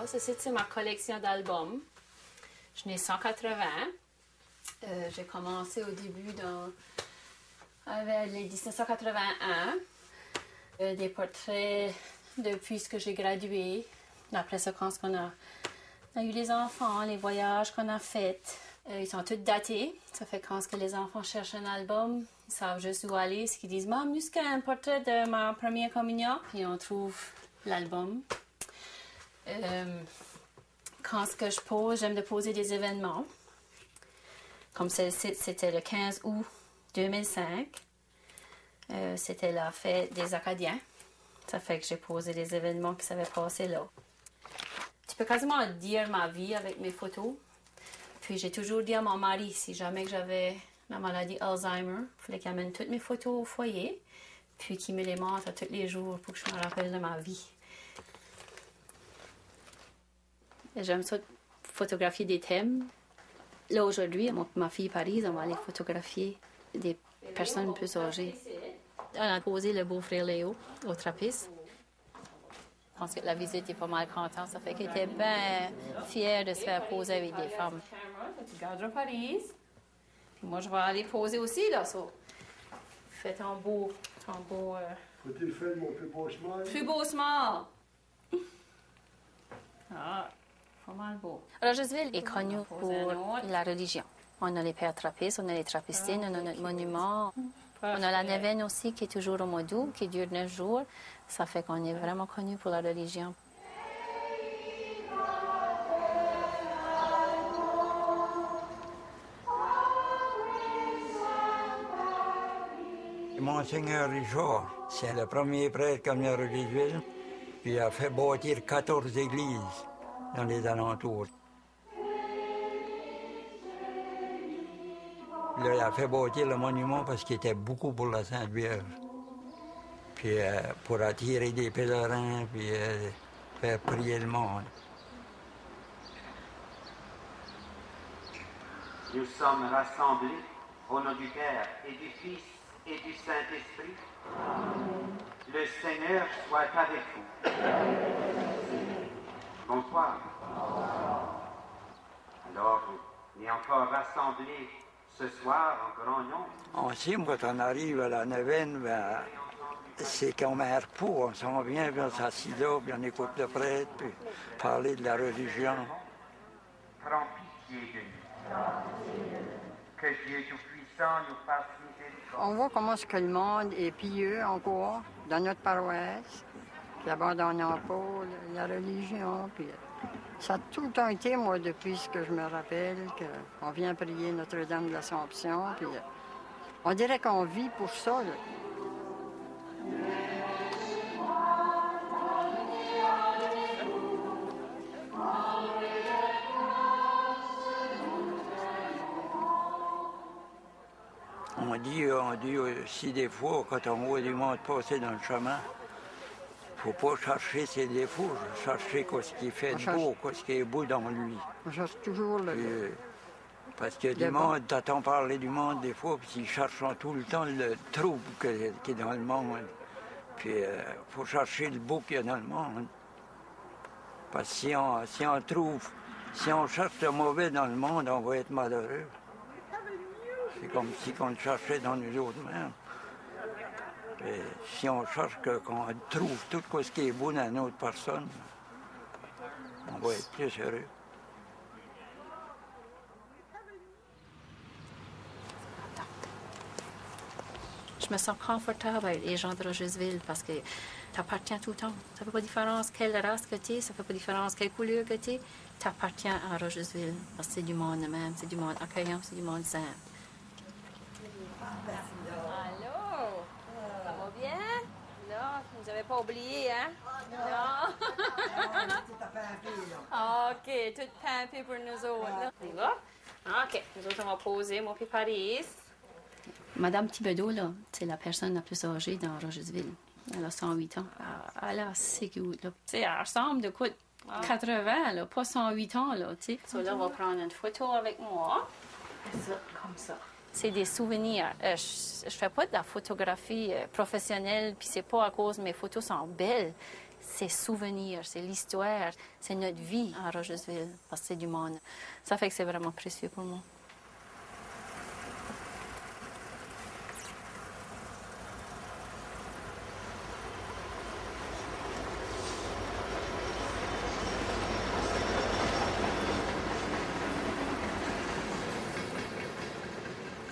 Ceci, c'est ma collection d'albums. Je n'ai 180. J'ai commencé au début avec les 1981. Des portraits depuis ce que j'ai gradué. Après ça, quand on a eu les enfants, les voyages qu'on a faits, ils sont tous datés. Ça fait quand les enfants cherchent un album, ils savent juste où aller. Ils disent « Maman, jusqu'à un portrait de ma première communion ». Puis on trouve l'album. Quand ce que je pose, j'aime de poser des événements. Comme c'était le 15 août 2005. C'était la fête des Acadiens. Ça fait que j'ai posé des événements qui s'avaient passé là. Tu peux quasiment dire ma vie avec mes photos. Puis j'ai toujours dit à mon mari, si jamais que j'avais la maladie Alzheimer, il fallait qu'il amène toutes mes photos au foyer, puis qu'il me les montre tous les jours pour que je me rappelle de ma vie. J'aime ça photographier des thèmes. Là, aujourd'hui, ma fille Paris, on va aller photographier des personnes plus âgées. On a posé le beau-frère Léo au trappiste. Je pense que la visite est pas mal contente. Ça fait qu'elle était bien fière de se faire poser avec des femmes. Tu garderas Paris. Puis moi, je vais aller poser aussi, là. So. Fais ton beau... Faut-il faire mon plus beau smile? Plus beau smile! Ah, pas mal beau. Rogersville est connu pour la religion. On a les pères trappistes, on a les trappistines, on a notre monument. On a la neuvaine aussi qui est toujours au mois d'août, qui dure 9 jours. Ça fait qu'on est vraiment connu pour la religion. Monseigneur Richard, c'est le premier prêtre comme il a Rogersville, puis il a fait bâtir 14 églises dans les alentours. Là, il a fait bâtir le monument parce qu'il était beaucoup pour la Sainte Vierge. Puis pour attirer des pèlerins, puis faire prier le monde. Nous sommes rassemblés au nom du Père et du Fils et du Saint-Esprit. Le Seigneur soit avec vous. Bonsoir. Alors, on est encore rassemblés ce soir en grand nombre. On sait, quand on arrive à la neuvaine, ben, c'est comme un repos. On s'en vient, puis on s'assit là, puis on écoute le prêtre, puis parler de la religion. Prends pitié de nous. Que Dieu Tout-Puissant nous fasse miséricorde. On voit comment est-ce que le monde est pieux encore dans notre paroisse, qui n'abandonne pas la religion. Puis ça a tout le temps été, moi, depuis ce que je me rappelle, qu'on vient prier Notre-Dame de l'Assomption. Puis on dirait qu'on vit pour ça, là. On dit aussi des fois, quand on voit du monde passer dans le chemin, il ne faut pas chercher ses défauts, chercher ce qui fait de beau, ce qui est beau dans lui. On cherche toujours le... Parce que du monde, t'entends parler du monde des fois, puis ils cherchent tout le temps le trouble qui est dans le monde. Puis il faut chercher le beau qu'il y a dans le monde. Parce que si on cherche le mauvais dans le monde, on va être malheureux. C'est comme si on le cherchait dans nous autres mêmes. Et si on cherche qu'on trouve tout ce qui est beau dans une autre personne, on va être plus heureux. Je me sens confortable avec les gens de Rogersville parce que tu appartiens tout le temps. Ça ne fait pas différence quelle race que tu es, ça ne fait pas différence quelle couleur que tu es. Tu appartiens à Rogersville parce que c'est du monde même, c'est du monde accueillant, c'est du monde simple. Allô? Ça va bien? Là, vous nous avez pas oublié, hein? Non? OK, tout pimpé pour nous autres. Là. Tu vas? OK, nous autres, on va poser, moi puis Paris. Madame Thibodeau, là, c'est la personne la plus âgée dans Rogersville. Elle a 108 ans. Elle a assez cute, là. Tu sais, elle ressemble de quoi? 80, là, pas 108 ans, là, tu sais. So, là, on va prendre une photo avec moi. Ça, comme ça. C'est des souvenirs. Je fais pas de la photographie professionnelle, puis c'est pas à cause que mes photos sont belles. c'est souvenirs, c'est l'histoire, c'est notre vie à Rogersville, parce que c'est du monde. Ça fait que c'est vraiment précieux pour moi.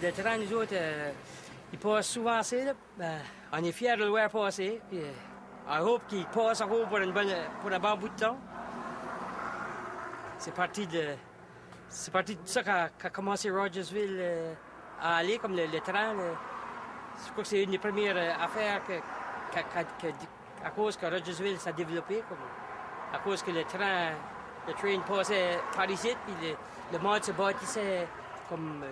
Le train, nous autres, il passe souvent assez. Là. Ben, on est fiers de le voir passer. Puis, on hope qu'il passe encore pour un bon bout de temps. C'est parti de ça qu'a commencé Rogersville à aller, comme le train. Je crois que c'est une des premières affaires à cause que Rogersville s'est développé. À cause que le train passait par ici, puis le monde se bâtissait comme...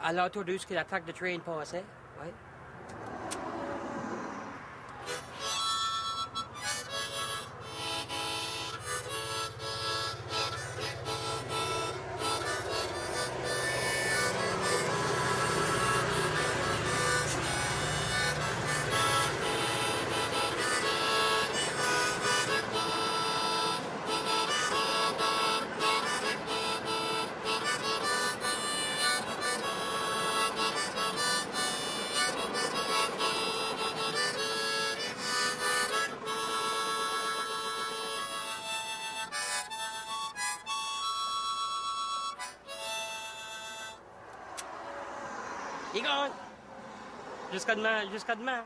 à l'entour de ce que la traque de train passait. Ouais. Il gagne. Jusqu'à demain, jusqu'à demain.